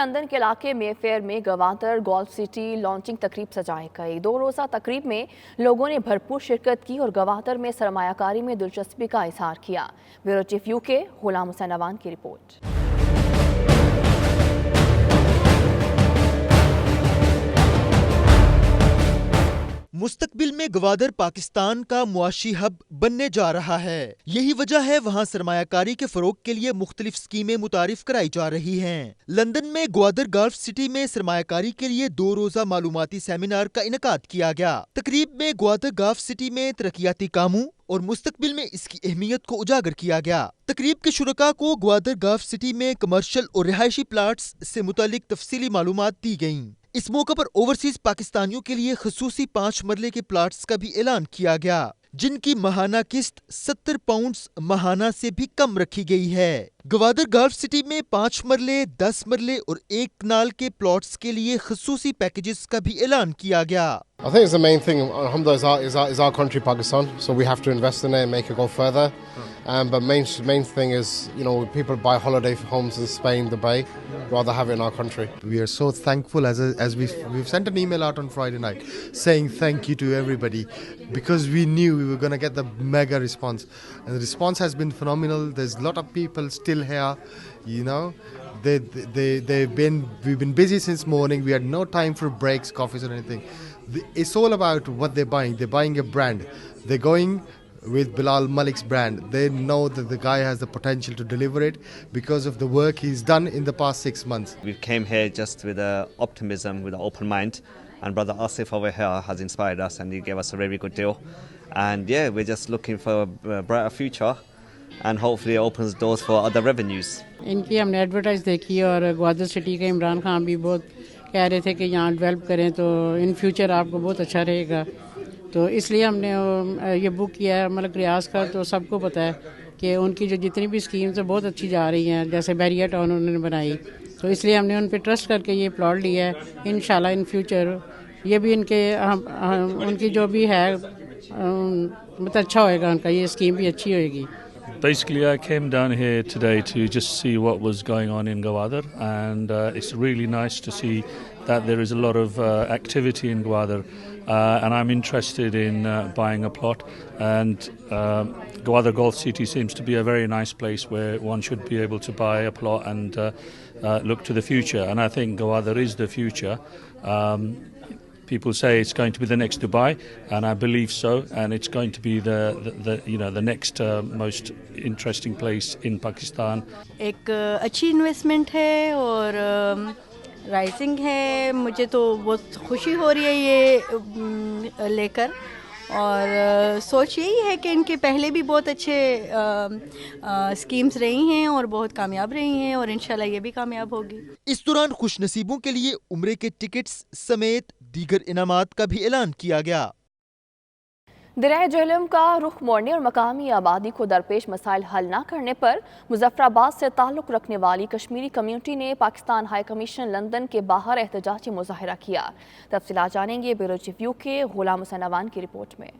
London کے علاقے مے fair میں گوادر گولف سٹی لانچنگ تقریب سجائی گئی۔ 2 روزہ تقریب میں لوگوں نے بھرپور شرکت کی اور گوادر میں سرمایہ کاری میں دلچسپی کا اظہار کیا۔ بیورو چیف UK غلام حسین اوان کی رپورٹ۔ مستقبل میں گوادر پاکستان کا معاشی ہب بننے جا رہا ہے۔ یہی وجہ ہے وہاں سرمایہ کاری کے فروغ کے لیے مختلف اسکیمیں متعارف کرائی جا رہی ہیں۔ لندن میں گوادر گولف سٹی میں سرمایہ کاری کے لیے 2 روزہ معلوماتی سیمینار کا انعقاد کیا گیا۔ تقریب میں گوادر گولف سٹی میں ترقیاتی کاموں اور مستقبل میں اس کی اہمیت کو اجاگر کیا گیا۔ تقریب کے شرکاء کو گوادر گولف سٹی میں کمرشل اور رہائشی پلاٹس سے متعلق تفصیلی معلومات دی گئیں۔ اس موقع پر اوورسیز پاکستانیوں کے لیے خصوصی 5 مرلے کے پلاٹس کا بھی اعلان کیا گیا، جن کی ماہانہ قسط 70 پاؤنڈز ماہانہ سے بھی کم رکھی گئی ہے۔ گوادر گولف سٹی میں 5 مرلے، 10 مرلے اور 1 کنال کے پلاٹس کے لیے خصوصی پیکیجز کا بھی اعلان کیا گیا۔ I think it's the main thing, alhamdulillah, is our country, Pakistan. So we have to invest in it and make it go further. But main thing is, people buy holiday homes in Spain, Dubai, rather have it in our country. We are so thankful as we've sent an email out on Friday night saying thank you to everybody because we knew we were going to get the mega response. And the response has been phenomenal. There's a lot of people still here, we've been busy since morning. We had no time for breaks, coffees or anything. It's all about what they're buying. They're buying a brand. They're going with Bilal Malik's brand. They know that the guy has the potential to deliver it because of the work he's done in the past 6 months. We came here just with optimism, with an open mind, and Brother Asif over here has inspired us and he gave us a very good deal. And yeah, we're just looking for a brighter future and hopefully it opens doors for other revenues. ان کی ہم نے advertise دیکھی اور Gwadar city کے عمران خان بھی بہت کہہ رہے تھے کہ یہاں ڈیولپ کریں تو ان فیوچر آپ کو بہت اچھا رہے گا، تو اس لیے ہم نے یہ بک کیا ہے ملک ریاض کا۔ تو سب کو پتہ ہے کہ ان کی جو جتنی بھی اسکیمز ہیں بہت اچھی جا رہی ہیں، جیسے بیریا ٹاؤن انہوں نے بنائی، تو اس لیے ہم نے ان پہ ٹرسٹ کر کے یہ پلاٹ لیا ہے۔ انشاءاللہ ان فیوچر یہ بھی ان کی جو بھی ہے بہت اچھا ہوئے گا، ان کا یہ اسکیم بھی اچھی ہوئے گی۔ Basically, I came down here today to just see what was going on in Gwadar, and it's really nice to see that there is a lot of activity in Gwadar, and I'm interested in buying a plot, and Gwadar Golf City seems to be a very nice place where one should be able to buy a plot and look to the future, and I think Gwadar is the future. People say it's going to be the next Dubai, and I believe so, and it's going to be the next most interesting place in Pakistan. ایک اچھی investment ہے اور rising ہے، مجھے تو بہت خوشی ہو رہی ہے یہ لے کر، اور سوچ یہی ہے کہ ان کے پہلے بھی بہت اچھے اسکیمز رہی ہیں اور بہت کامیاب رہی ہیں، اور انشاءاللہ یہ بھی کامیاب ہوگی۔ اس دوران خوش نصیبوں کے لیے عمرے کے ٹکٹس سمیت دیگر انعامات کا بھی اعلان کیا گیا۔ دریائے جہلم کا رخ موڑنے اور مقامی آبادی کو درپیش مسائل حل نہ کرنے پر مظفر آباد سے تعلق رکھنے والی کشمیری کمیونٹی نے پاکستان ہائی کمیشن لندن کے باہر احتجاجی مظاہرہ کیا۔ تفصیلات جانیں گے بیورو چیف UK غلام حسین اوان کی رپورٹ میں۔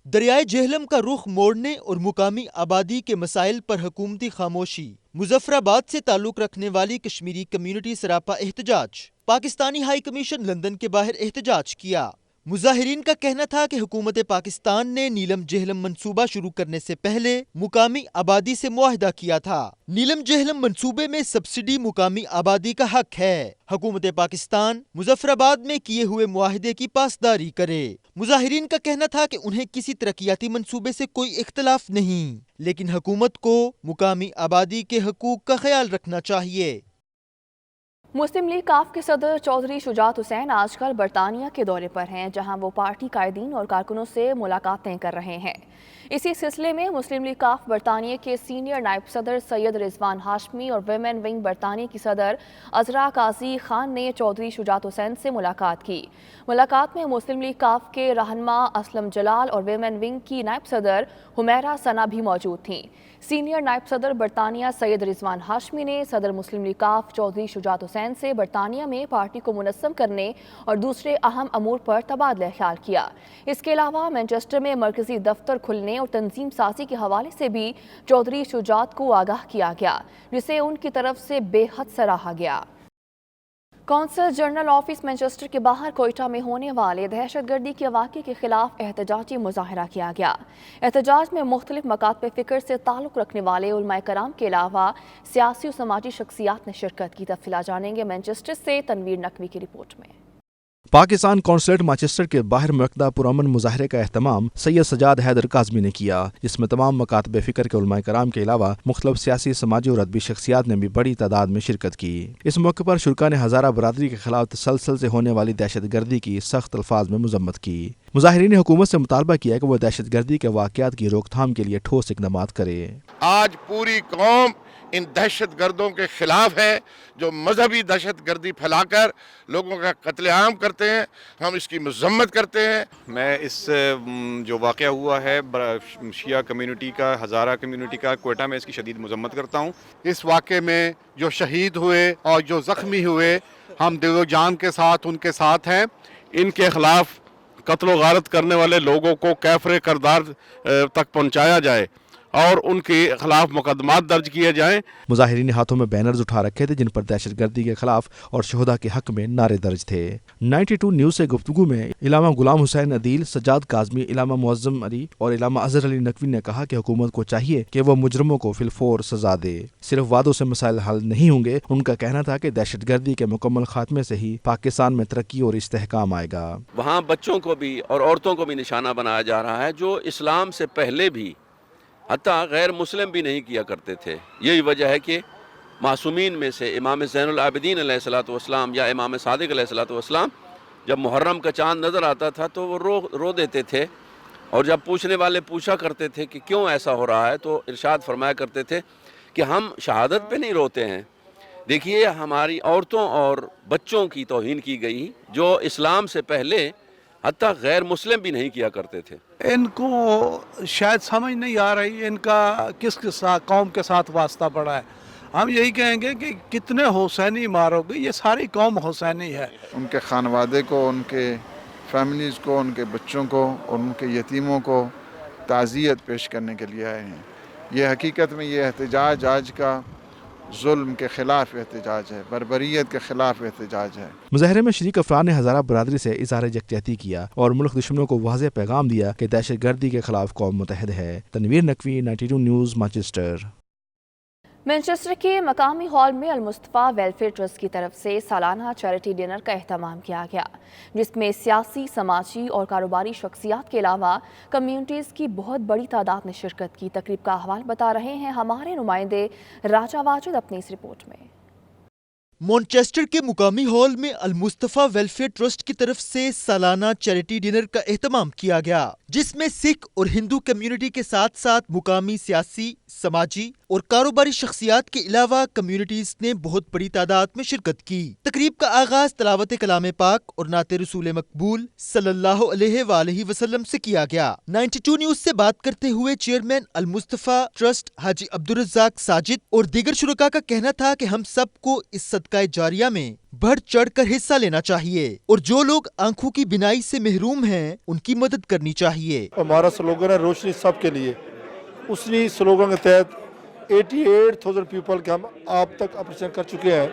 دریائے جہلم کا رخ موڑنے اور مقامی آبادی کے مسائل پر حکومتی خاموشی، مظفر آباد سے تعلق رکھنے والی کشمیری کمیونٹی سراپا احتجاج، پاکستانی ہائی کمیشن لندن کے باہر احتجاج کیا۔ مظاہرین کا کہنا تھا کہ حکومت پاکستان نے نیلم جہلم منصوبہ شروع کرنے سے پہلے مقامی آبادی سے معاہدہ کیا تھا۔ نیلم جہلم منصوبے میں سبسڈی مقامی آبادی کا حق ہے۔ حکومت پاکستان مظفر آباد میں کیے ہوئے معاہدے کی پاسداری کرے۔ مظاہرین کا کہنا تھا کہ انہیں کسی ترقیاتی منصوبے سے کوئی اختلاف نہیں، لیکن حکومت کو مقامی آبادی کے حقوق کا خیال رکھنا چاہیے۔ مسلم لیگ کاف کے صدر چودھری شجاعت حسین آج کل برطانیہ کے دورے پر ہیں، جہاں وہ پارٹی قائدین اور کارکنوں سے ملاقاتیں کر رہے ہیں۔ اسی سلسلے میں مسلم لیگ کاف برطانیہ کے سینئر نائب صدر سید رضوان ہاشمی اور ویمن ونگ برطانیہ کی صدر عذرا قاضی خان نے چودھری شجاعت حسین سے ملاقات کی۔ ملاقات میں مسلم لیگ کاف کے رہنما اسلم جلال اور ویمن ونگ کی نائب صدر حمیرہ ثنا بھی موجود تھیں۔ سینئر نائب صدر برطانیہ سید رضوان ہاشمی نے صدر مسلم لیگ کاف چودھری شجاعت حسین سے برطانیہ میں پارٹی کو منظم کرنے اور دوسرے اہم امور پر تبادلہ خیال کیا۔ اس کے علاوہ مانچسٹر میں مرکزی دفتر کھلنے اور تنظیم سازی کے حوالے سے بھی چودھری شجاعت کو آگاہ کیا گیا، جسے ان کی طرف سے بے حد سراہا گیا۔ कौंसल जनरल ऑफिस मैनचेस्टर के बाहर कोयटा में होने वाले दहशतगर्दी के वाक़े के खिलाफ एहतजाजी मुजाहरा किया गया। एहतजाज में मुख्तलिफ मकातब फ़िक्र से ताल्लुक़ रखने वाले उलमाए कराम के अलावा सियासी और समाजी शख्सियात ने शिरकत की। तफसीलात जानेंगे मैनचेस्टर से तनवीर नकवी की रिपोर्ट में। पाकिस्तान कौंसलेट मैनचेस्टर के बाहर मुनक्किदा पुरअमन मुजाहरे का एहतमाम सैयद सजाद हैदर काज़मी ने किया, जिसमें तमाम मकातब फ़िक्र के उलमाए कराम के अलावा मुख्तलिफ सियासी, समाजी और अदबी शख्सियात ने भी बड़ी तादाद में शिरकत की। इस मौके पर शुरका ने हज़ारा बरादरी के खिलाफ तसलसल से होने वाली दहशत गर्दी की सख्त अल्फाज में मजम्मत की। मुजाहिरीन ने हुकूमत से मुतालबा किया कि वह दहशत गर्दी के वाक़यात की रोकथाम के लिए ठोस इक़दामात करे। आज पूरी कौम इन दहशत गर्दों के खिलाफ है जो मजहबी दहशत गर्दी फैलाकर लोगों का कत्लेआम करते हैं। हम इसकी मजम्मत करते हैं। मैं इस जो वाक़या हुआ है शिया कम्युनिटी का, हज़ारा कम्युनिटी का कोयटा में, इसकी शदीद मजम्मत करता हूँ। इस वाक़े में जो शहीद हुए और जो ज़ख्मी हुए, हम दिलो जान के साथ उनके साथ हैं। इनके खिलाफ कत्ल गारत करने वाले लोगों को कैफरे करदार तक पहुँचाया जाए और उनके खिलाफ मुकदमात दर्ज किए जाएं। मुजाहिरीन ने हाथों में बैनर्स उठा रखे थे जिन पर दहशत गर्दी के खिलाफ और शहदा के हक में नारे दर्ज थे। 92 न्यूज़ से गुफ्तगू में इलामा गुलाम हुसैन अदील, सज्जाद काज़मी, इलामा मुअज्जम अली और इलामा अजहर अली नकवी ने कहा कि हुकूमत को चाहिए कि वह मुजरमों को फिलफौर सजा दे। सिर्फ वादों से मसाइल हल नहीं होंगे। उनका कहना था कि दहशत गर्दी के मुकम्मल खात्मे से ही पाकिस्तान में तरक्की और इस्तेहकाम आएगा। वहाँ बच्चों को भी और औरतों को भी निशाना बनाया जा रहा है जो इस्लाम से पहले भी हत्ता गैर मुस्लिम भी नहीं किया करते थे। यही वजह है कि मासूमीन में से इमाम ज़ैनुल आबिदीन अलैहिस्सलातु वस्सलाम या इमाम सादिक अलैहिस्सलातु वस्सलाम जब मुहर्रम का चाँद नज़र आता था तो वो रो देते थे, और जब पूछने वाले पूछा करते थे कि क्यों ऐसा हो रहा है तो इरशाद फरमाया करते थे कि हम शहादत पे नहीं रोते हैं। देखिए, हमारी औरतों और बच्चों की तौहीन की गई जो इस्लाम से पहले हत्ता गैर मुस्लिम भी नहीं किया करते थे। इनको शायद समझ नहीं आ रही इनका किसके साथ, कौम के साथ वास्ता पड़ा है। हम यही कहेंगे कि कितने हुसैनी मारोगे, ये सारी कौम हुसैनी है। उनके खानवादे को, उनके फैमिलीज़ को, उनके बच्चों को और उनके यतीमों को ताज़ियत पेश करने के लिए आए हैं। ये हकीकत में ये एहतजाज आज का जुल्म के खिलाफ एहतजाज है, बर्बरियत के खिलाफ एहतजाज है। मुजाहरे में शरीक अफराद ने हज़ारा बरादरी से इज़हार यकजहती किया और मुल्क दुश्मनों को वाज़ेह पैगाम दिया कि दहशत गर्दी के खिलाफ कौम मुतहद है। Tanveer Naqvi, 92 News, Manchester. Manchester के मकामी हॉल में अल-मुस्तफ़ा वेलफेयर ट्रस्ट की तरफ से सालाना चैरिटी डिनर का एहतमाम किया गया, जिसमें सियासी, समाजी और कारोबारी शख्सियात के अलावा कम्युनिटीज़ की बहुत बड़ी तादाद ने शिरकत की। तकरीब का अहवाल बता रहे हैं हमारे नुमाइंदे राजा वाजिद अपनी इस रिपोर्ट में। मैनचेस्टर के मुकामी हॉल में अल-मुस्तफ़ा वेलफेयर ट्रस्ट की तरफ से सालाना चैरिटी डिनर का एहतमाम किया गया, जिसमें सिख और हिंदू कम्युनिटी के साथ साथ मुकामी सियासी, समाजी और कारोबारी शख्सियात के अलावा कम्युनिटीज ने बहुत बड़ी तादाद में शिरकत की। तकरीब का आगाज तलावत कलाम पाक और नाते रसूल मकबूल सल्लल्लाहु अलैहि वसल्लम से किया गया। 92 न्यूज से बात करते हुए चेयरमैन अल-मुस्तफ़ा ट्रस्ट हाजी अब्दुल रज़्ज़ाक साजिद और दीगर शुरका का कहना था कि हम सबको इस सदका जारिया में बढ़ चढ़ कर हिस्सा लेना चाहिए और जो लोग आंखों की बिनाई से महरूम हैं उनकी मदद करनी चाहिए। हमारा स्लोगन है रोशनी सबके लिए। उसी स्लोगन के तहत 88,000 पीपल के हम आप तक ऑपरेशन कर चुके हैं।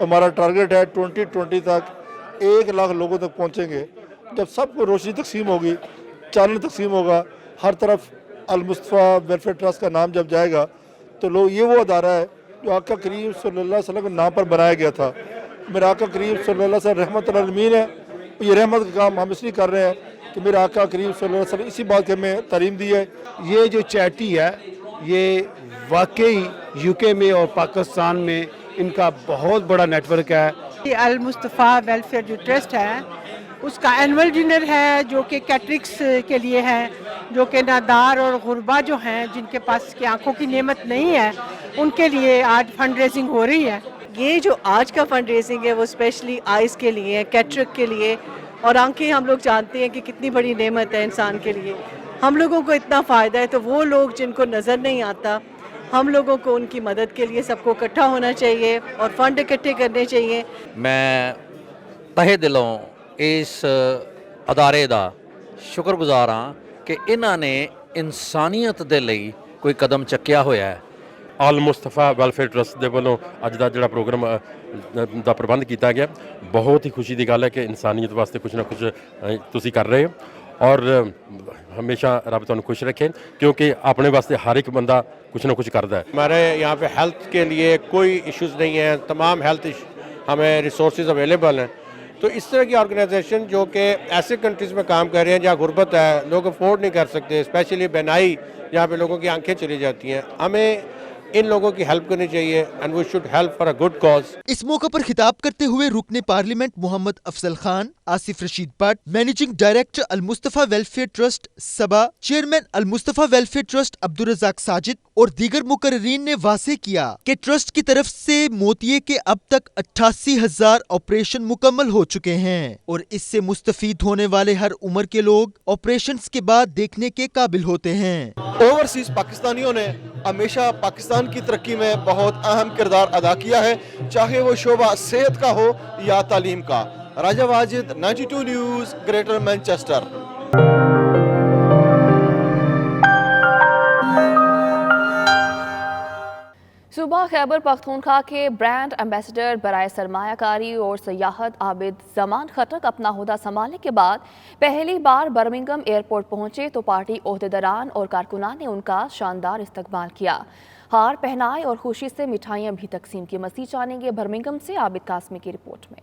हमारा टारगेट है 2020 तक 1 लाख लोगों तक पहुंचेंगे। जब सबको रोशनी तकसीम होगी, चानन तकसीम होगा, हर तरफ अल-मुस्तफ़ा वेलफेयर ट्रस्ट का नाम जब जाएगा तो लोग ये वो अदारा है जो आका करीम सल्लल्लाहु अलैहि वसल्लम के नाम पर बनाया गया था। मेरा आका करीम सल्लल्लाहु अलैहि वसल्लम रहमतुल आलमीन है। ये रहमत का काम हम इसलिए कर रहे हैं कि मेरा आका करीम सल्लल्लाहु अलैहि वसल्लम इसी बात के हमें तालीम दी है। ये जो चैरिटी है ये वाकई यूके में और पाकिस्तान में इनका बहुत बड़ा नेटवर्क है। अल-मुस्तफ़ा वेलफेयर जो ट्रस्ट है उसका एनुअल डिनर है जो कि कैटरिक्स के लिए है, जो कि नादार और गुरबा जो हैं जिनके पास की आंखों की नेमत नहीं है उनके लिए आज फंड रेजिंग हो रही है। ये जो आज का फंड रेजिंग है वो स्पेशली आइज़ के लिए है, कैटरिक के लिए। और आंखें हम लोग जानते हैं कि कितनी बड़ी नेमत है इंसान के लिए। हम लोगों को इतना फ़ायदा है तो वो लोग जिनको नज़र नहीं आता हम लोगों को उनकी मदद के लिए सबको इकट्ठा होना चाहिए और फंड इकट्ठे करने चाहिए। मैं तहे दिलों इस अदारे दा शुक्रगुजार हाँ कि इन्हों ने इंसानियत दे लई कोई कदम चक्या होया है ਆਲ ਮੁਸਤਫਾ ਵੈਲਫੇਅਰ ਟਰਸਟ ਦੇ ਵੱਲੋਂ ਅੱਜ ਦਾ ਜਿਹੜਾ ਪ੍ਰੋਗਰਾਮ ਦਾ ਪ੍ਰਬੰਧ ਕੀਤਾ ਗਿਆ, ਬਹੁਤ ਹੀ ਖੁਸ਼ੀ ਦੀ ਗੱਲ ਹੈ ਕਿ ਇਨਸਾਨੀਅਤ ਵਾਸਤੇ ਕੁਝ ਨਾ ਕੁਝ ਤੁਸੀਂ ਕਰ ਰਹੇ ਹੋ ਔਰ ਹਮੇਸ਼ਾ ਰੱਬ ਤੁਹਾਨੂੰ खुश रखे क्योंकि अपने वास्ते हर एक बंदा कुछ ना कुछ करता है। हमारे यहाँ पे हेल्थ के लिए कोई इश्यूज़ नहीं है, तमाम हेल्थ हमें रिसोर्सेज अवेलेबल हैं। तो इस तरह की ऑर्गेनाइजेशन जो कि ऐसे कंट्रीज़ में काम कर रहे हैं जहाँ गुर्बत है, लोग अफोर्ड नहीं कर सकते, स्पेशली बेनाई जहाँ पे लोगों की आंखें चली जाती हैं, हमें इन लोगों की हेल्प करनी चाहिए and we should help for a good cause. इस मौके पर खिताब करते हुए रुकने parliament Mohammad Afzal Khan, Asif Rashid Bhatt, managing director Al Mustafa welfare trust Saba, chairman Al Mustafa welfare trust Abdul Razzaq Sajid और दीगर मुकर्रीन ने वाज़ेह किया कि ट्रस्ट की तरफ से मोतिये के अब तक 88,000 ऑपरेशन मुकम्मल हो चुके हैं और इससे मुस्तफीद होने वाले हर उम्र के लोग ऑपरेशन के बाद देखने के काबिल होते हैं। ओवरसीज पाकिस्तानियों ने हमेशा पाकिस्तान की तरक्की में बहुत अहम किरदार अदा किया है, चाहे वो शोबा सेहत का हो या तालीम का। राजा वाजिद, 92 न्यूज़, ग्रेटर मैनचेस्टर। सूबा खैबर पख्तूनख्वा के ब्रांड एम्बेसडर बराए सरमायाकारी और सयाहत आबिद जमान खटक अपना ओहदा संभालने के बाद पहली बार बर्मिंघम एयरपोर्ट पहुंचे तो पार्टी ओहदेदारान और कारकुनान ने उनका शानदार इस्तकबाल किया। हार पहनाए और खुशी से मिठाइयां भी तकसीम की। मज़ीद जानेंगे बर्मिंघम से आबिद कासमी की रिपोर्ट में।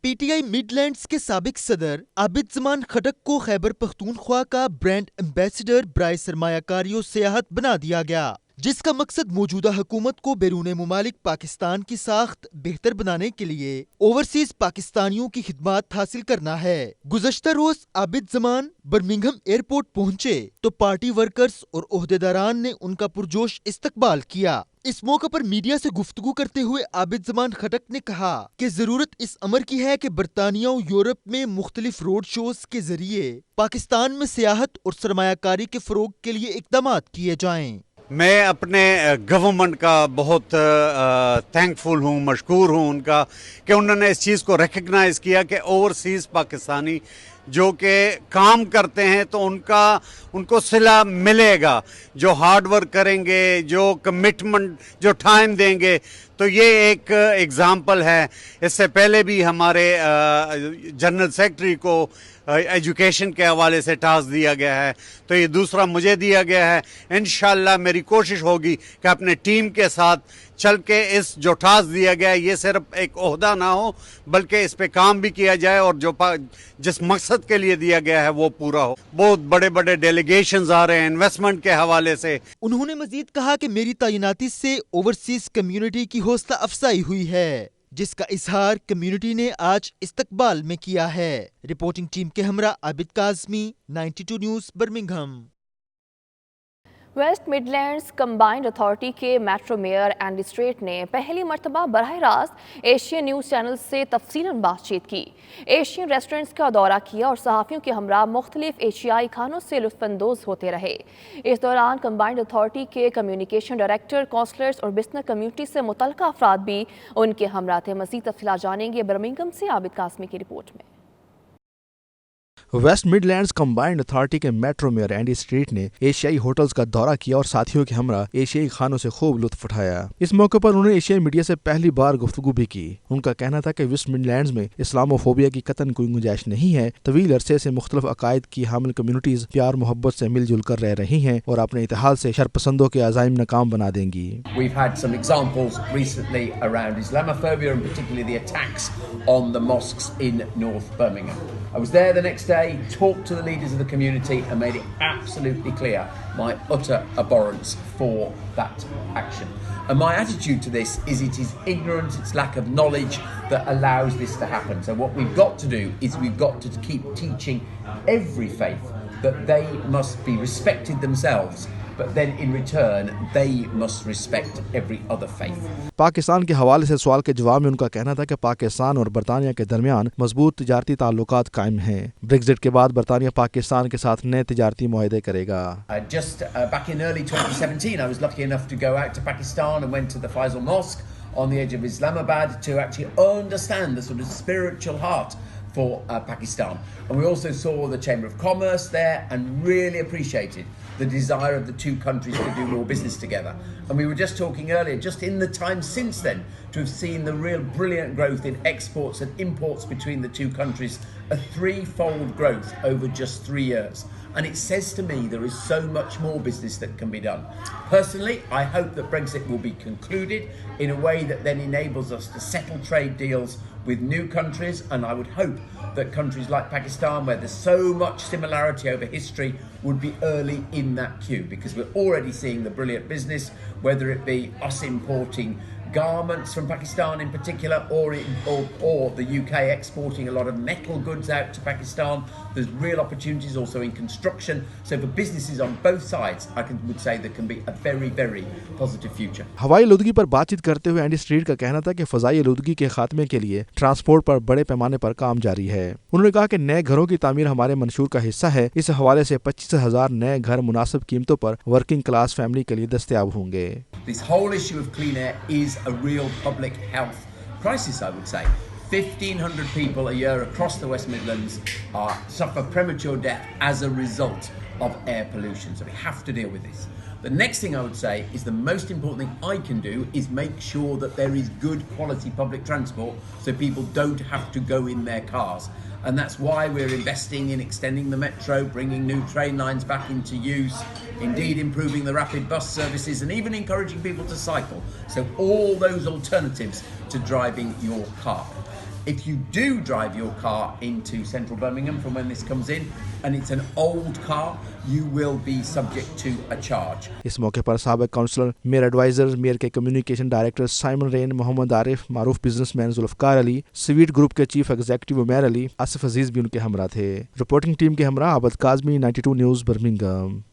पीटीआई मिडलैंड्स के साबिक सदर आबिद जमान खटक को खैबर पख्तूनख्वा का ब्रांड एम्बेसडर बराए सरमायाकारी और सयाहत बना दिया गया, जिसका मकसद मौजूदा हुकूमत को बैरून मुमालिक पाकिस्तान की साख्त बेहतर बनाने के लिए ओवरसीज पाकिस्तानियों की खिदमत हासिल करना है। गुज़श्ता रोज आबिद जमान बर्मिंघम एयरपोर्ट पहुंचे तो पार्टी वर्कर्स और ओहदेदारान ने उनका पुरजोश इस्तकबाल किया। इस मौके पर मीडिया से गुफ्तगू करते हुए आबिद जमान खटक ने कहा कि जरूरत इस अमर की है कि बरतानिया और यूरोप में मुख्तलिफ रोड शोज के जरिए पाकिस्तान में सियाहत और सरमायाकारी के फरोग के लिए इकदामात किए जाएं। मैं अपने गवर्नमेंट का बहुत थैंकफुल हूँ, मशकूर हूँ उनका कि उन्होंने इस चीज़ को रिकग्नाइज़ किया कि ओवरसीज़ पाकिस्तानी जो कि काम करते हैं तो उनको सिला मिलेगा, जो हार्ड वर्क करेंगे, जो कमिटमेंट, जो टाइम देंगे। तो ये एक एग्ज़ाम्पल है। इससे पहले भी हमारे जनरल सेक्रेटरी को एजुकेशन के हवाले से टास्क दिया गया है, तो ये दूसरा मुझे दिया गया है। इंशाल्लाह मेरी कोशिश होगी कि अपने टीम के साथ चल के इस जो टास्क दिया गया है ये सिर्फ एक ओहदा ना हो बल्कि इस पे काम भी किया जाए और जो जिस मकसद के लिए दिया गया है वो पूरा हो। बहुत बड़े बड़े डेलीगेशंस आ रहे हैं इन्वेस्टमेंट के हवाले से। उन्होंने मजीद कहा कि मेरी तैनाती से ओवरसीज कम्युनिटी की हौसला अफजाई हुई है, जिसका इजहार कम्युनिटी ने आज इस्तकबाल में किया है। रिपोर्टिंग टीम के हमरा Abid Kazmi, 92 News, Birmingham. West Midlands combined authority के मेट्रो मेयर एंडी स्ट्रेट ने पहली मरतबा बराह रास्त एशियन न्यूज़ चैनल से तफसीलन बातचीत की। एशियन रेस्टोरेंट्स का दौरा किया और सहाफ़ियों के हमरा मुख्तलिफ एशियाई खानों से लुत्फ़अंदोज़ होते रहे। इस दौरान कंबाइंड अथॉरिटी के कम्युनिकेशन डायरेक्टर, काउंसलर्स और बिजनेस कम्युनिटी से मुतल्लिक़ अफराद भी उनके हमरा थे। मज़ीद तफसीलात जानेंगे बर्मिंघम से आबिद कासमी की रिपोर्ट में। वेस्ट मिडलैंड्स कंबाइंड अथॉरिटी के मेट्रो मेयर एंडी स्ट्रीट ने एशियाई होटल्स का दौरा किया और साथियों के हमरा एशियाई खानों से खूब लुत्फ उठाया। इस मौके पर उन्होंने एशियाई मीडिया से पहली बार गुफ्तगू भी की। उनका कहना था कि वेस्ट मिडलैंड्स में इस्लामोफोबिया की कतन कोई गुंजाइश नहीं है। तवील अरसे से मुख्तलिफ अकायद की हामिल कम्युनिटीज प्यार मोहब्बत से मिलजुल कर रह रही हैं और अपने इतिहाद से शरपसंदों के अज़ाइम नाकाम बना देंगी। We've had some examples recently around Islamophobia and particularly the attacks on the mosques in North Birmingham. I was there the next day, talked to the leaders of the community and made it absolutely clear my utter abhorrence for that action. And my attitude to this is it is ignorance, it's lack of knowledge that allows this to happen. So what we've got to do is we've got to keep teaching every faith that they must be respected themselves, but then in return they must respect every other faith. Pakistan के हवाले से सवाल के जवाब में उनका कहना था कि पाकिस्तान और बरतानिया के दरमियान मजबूत तिजारती ताल्लुकात कायम हैं। ब्रेक्जिट के बाद बरतानिया पाकिस्तान के साथ नए तिजारती मुआहदे करेगा। Just back in early 2017 I was lucky enough to go out to Pakistan and went to the Faisal Mosque on the edge of Islamabad to actually understand the sort of spiritual heart for Pakistan. And we also saw the Chamber of Commerce there and really appreciated the desire of the two countries to do more business together. And we were just talking earlier, just in the time since then, to have seen the real brilliant growth in exports and imports between the two countries, a threefold growth over just 3 years. And it says to me there is so much more business that can be done. Personally, I hope that Brexit will be concluded in a way that then enables us to settle trade deals with new countries, and I would hope that countries like Pakistan, where there's so much similarity over history, would be early in that queue, because we're already seeing the brilliant business, whether it be us importing garments from Pakistan in particular, or the UK exporting a lot of metal goods out to Pakistan. There's real opportunities also in construction. So for businesses on both sides, would say there can be a very, very positive future. हवाई आलूदगी पर बातचीत करते हुए Andy street का कहना था कि फ़ज़ाई आलूदगी के खात्मे के लिए ट्रांसपोर्ट पर बड़े पैमाने पर काम जारी है। उन्होंने कहा कि नए घरों की तामीर हमारे मंशूर का हिस्सा है। इस हवाले से 25,000 नए घर मुनासिब कीमतों पर वर्किंग क्लास फैमिली के लिए दस्तयाब होंगे। This whole issue of clean air is a real public health crisis, I would say. 1,500 people a year across the West Midlands suffer premature death as a result of air pollution. So we have to deal with this. The next thing I would say is the most important thing I can do is make sure that there is good quality public transport so people don't have to go in their cars. And that's why we're investing in extending the metro, bringing new train lines back into use, indeed improving the rapid bus services, and even encouraging people to cycle. So all those alternatives to driving your car. If you do drive your car into central Birmingham from when this comes in, and it's an old car, you will be subject to a charge. इस मौके पर साबिक councillor, mayor adviser, mayor के communication director Simon Wren, Mohammad Arif, Maroof businessman Zulfiqar Ali, Sweet Group के chief executive Umair Ali, Asif Aziz भी उनके हमरा थे। रिपोर्टिंग टीम के हमरा आबद काजमी, 92 न्यूज़, बर्मिंघम।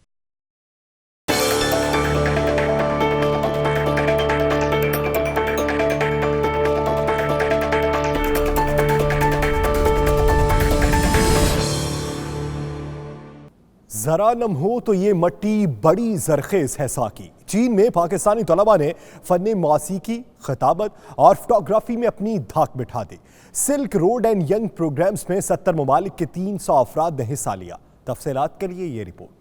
जरा नम हो तो ये मट्टी बड़ी जरखेज है साकी। चीन में पाकिस्तानी तलबा ने फन मौसीकी, खिताबत और फोटोग्राफी में अपनी धाक बिठा दी। Silk road and young programs में 70 ममालिक के 300 अफराद ने हिस्सा लिया। तफसीलात के लिए ये रिपोर्ट।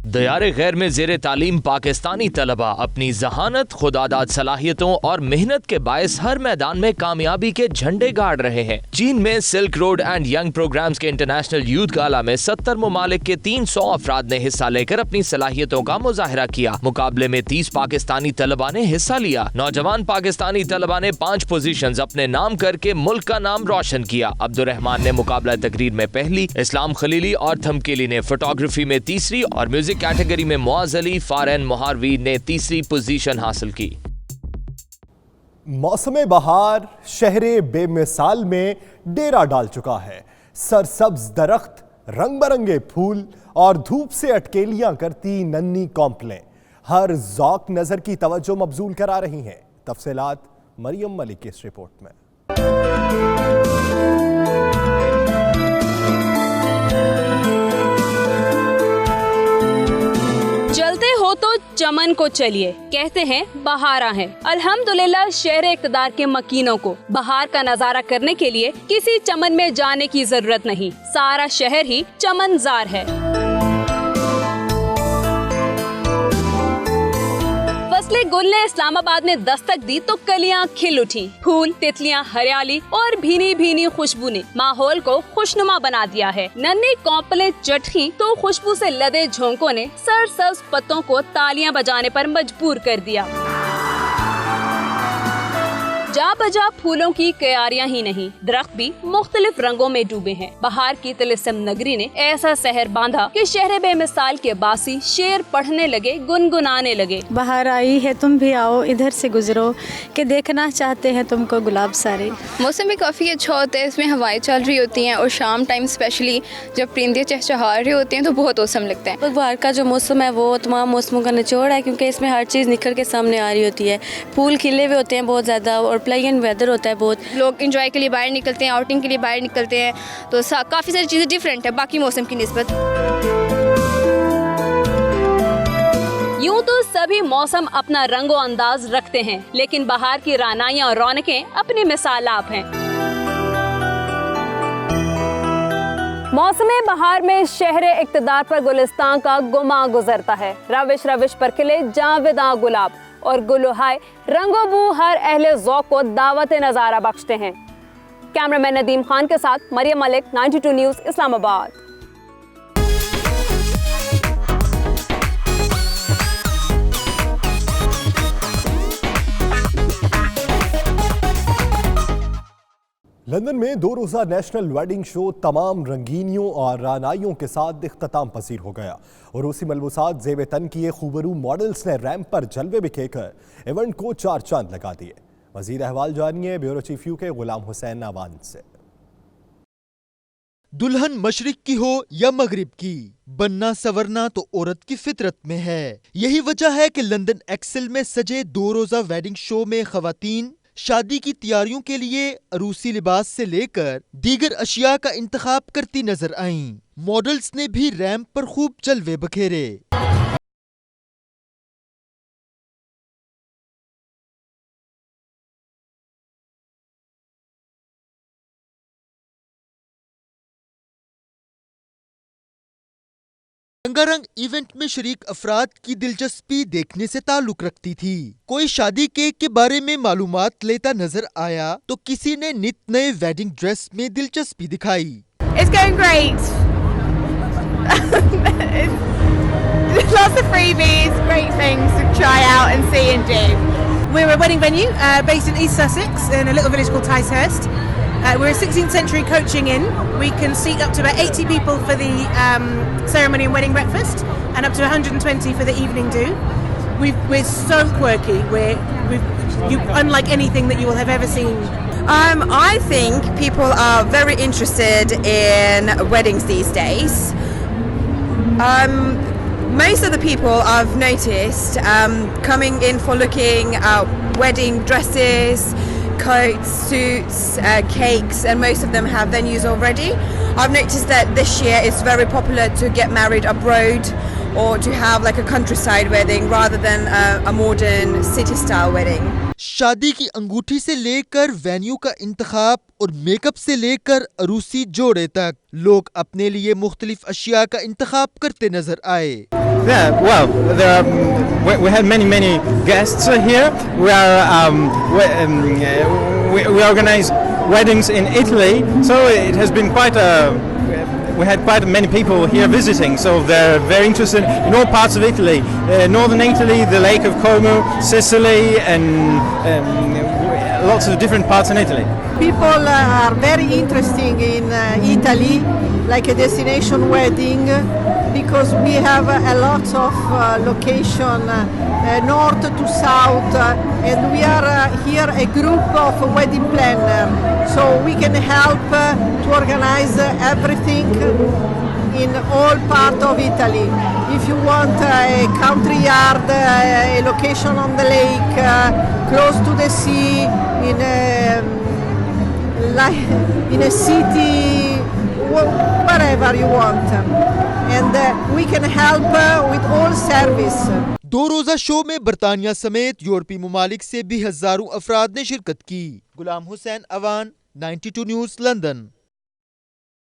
दयारे गैर में ज़ेरे तालीम पाकिस्तानी तलबा अपनी जहानत, खुदादाद सलाहियतों और मेहनत के बायस हर मैदान में कामयाबी के झंडे गाड़ रहे हैं। चीन में silk road and young programmes के इंटरनेशनल यूथ गाला में 70 ममालिक के 300 अफराद ने हिस्सा लेकर अपनी सलाहियतों का मुजाहरा किया। मुकाबले में 30 पाकिस्तानी तलबा ने हिस्सा लिया। नौजवान पाकिस्तानी तलबा ने 5 पोजीशंस अपने नाम करके मुल्क का नाम रोशन किया। अब्दुर्रहमान ने मुकाबला तकरीर में पहली, इस्लाम खलीली और थमकेली ने फोटोग्राफी में तीसरी और म्यूजिक कैटेगरी में मुआज अली, फारन मोहारवी ने तीसरी पोजीशन हासिल की। मौसम बहार शहरे बेमिसाल में डेरा डाल चुका है। सरसब्ज दरख्त, रंग बरंगे फूल और धूप से अटकेलियां करती नन्ही कॉम्पलें हर ज़ौक नजर की तवज्जो मबजूल करा रही हैं। तफसीलात मरियम मलिक की इस रिपोर्ट में। चलते हो तो चमन को चलिए, कहते हैं बहारा है। अल्हम्दुलिल्लाह शहर इक़्तिदार के मकीनों को बहार का नजारा करने के लिए किसी चमन में जाने की जरूरत नहीं, सारा शहर ही चमनजार है। फसले गुल ने इस्लामाबाद में दस्तक दी तो कलियां खिल उठी। फूल, तितलियां, हरियाली और भीनी भीनी खुशबू ने माहौल को खुशनुमा बना दिया है। नन्ही कॉम्पलें चटकी तो खुशबू से लदे झोंकों ने सरसब्ज पत्तों को तालियां बजाने पर मजबूर कर दिया। जा बजा फूलों की क्यारियां ही नहीं, दरख्त भी मुख्तलिफ रंगों में डूबे हैं। बहार की तिलिस्म नगरी ने ऐसा सहर बांधा कि शहर बेमिसाल के बासी शेर पढ़ने लगे, गुनगुनाने लगे। बहार आई है तुम भी आओ, इधर से गुजरो कि देखना चाहते हैं तुमको गुलाब सारे। मौसम भी काफ़ी अच्छा होता है, इसमें हवाएं चल रही होती हैं और शाम टाइम स्पेशली जब परिंदे चहचहा रहे होते हैं तो बहुत औसम लगता है। बहार का जो मौसम है वो तमाम मौसमों का निचोड़ है, क्योंकि इसमें हर चीज़ निखर के सामने आ रही होती है। फूल खिले हुए होते हैं बहुत ज़्यादा और प्लेजेंट वेदर होता है बहुत। लोग एंजॉय के लिए बाहर निकलते हैं, आउटिंग के लिए बाहर निकलते हैं, तो काफ़ी सारी चीज़ें डिफरेंट है बाकी मौसम की निस्बत। यूं तो सभी मौसम अपना रंगो अंदाज रखते हैं, लेकिन बहार की रानाइयां और रौनकें अपनी मिसाल आप हैं। मौसम बहार में शहर इक़्तिदार पर गुलिस्तान का गुमा गुजरता है। रविश रविश पर खिले जावेदां गुलाब और गुलहाय रंगो बू हर अहले ज़ौक़ को दावत नज़ारा बख्शते हैं। कैमरामैन नदीम खान के साथ मरियम मलिक, 92 न्यूज़, इस्लामाबाद। लंदन में 2 रोज़ा नेशनल वेडिंग शो तमाम रंगीनियों और रानाइयों के साथ इख्तिताम पसीर हो गया और उसी मलबूसात ज़ेब तन किए खूबरू मॉडल्स ने रैंप पर जलवे बिखेकर इवेंट को 4 चांद लगा दिए। मज़ीद अहवाल जानिए bureau chief UK Ghulam Hussain Awan से। दुल्हन मशरिक की हो या मगरिब की, बनना सवरना तो औरत की फितरत में है। यही वजह है कि लंदन एक्सेल में सजे 2 रोज़ा वेडिंग शो में खवातीन शादी की तैयारियों के लिए अरूसी लिबास से लेकर दीगर अशिया का इंतखाब करती नजर आईं। मॉडल्स ने भी रैंप पर खूब जलवे बखेरे। रंगारंग इवेंट में शरीक अफराद की दिलचस्पी देखने से ताल्लुक रखती थी। कोई शादी केक के बारे में मालूमात लेता नजर आया तो किसी ने नित नए वेडिंग ड्रेस में दिलचस्पी दिखाई। It's going great. Lots of freebies, great things to try out and see and do. We're a wedding venue based in East Sussex in a little village called Ticehurst. We're a 16th century coaching inn. We can seat up to about 80 people for the ceremony and wedding breakfast and up to 120 for the evening do. We're so quirky. We're unlike anything that you will have ever seen. I think people are very interested in weddings these days. Most of the people I've noticed coming in for looking at wedding dresses, coats, suits, cakes, and most of them have venues already. I've noticed that this year it's very popular to get married abroad or to have like a countryside wedding rather than a modern city-style wedding. शादी की अंगूठी से लेकर venue का इंतखाब और makeup से लेकर अरूसी जोड़े तक लोग अपने लिए मुख्तलिफ अशिया का इंतखाब करते नजर आए। Yeah, well, we had many guests here. We organize weddings in Italy, so it has been we had quite many people here visiting, so they're very interested in all parts of Italy, northern Italy, the Lake of Como, Sicily, and lots of different parts in Italy. People are very interested in Italy, like a destination wedding, because we have a lot of location north to south, and we are here a group of wedding planners, so we can help to organize everything in all part of Italy. If you want a country yard, a location on the lake, close to the sea, in a city, wherever you want, and we can help with all service. 2 रोजा show में बरतानिया समेत यूरोपीय ममालिक से भी हजारों अफराद ने शिरकत की। Ghulam Hussain Awan, 92 news, London.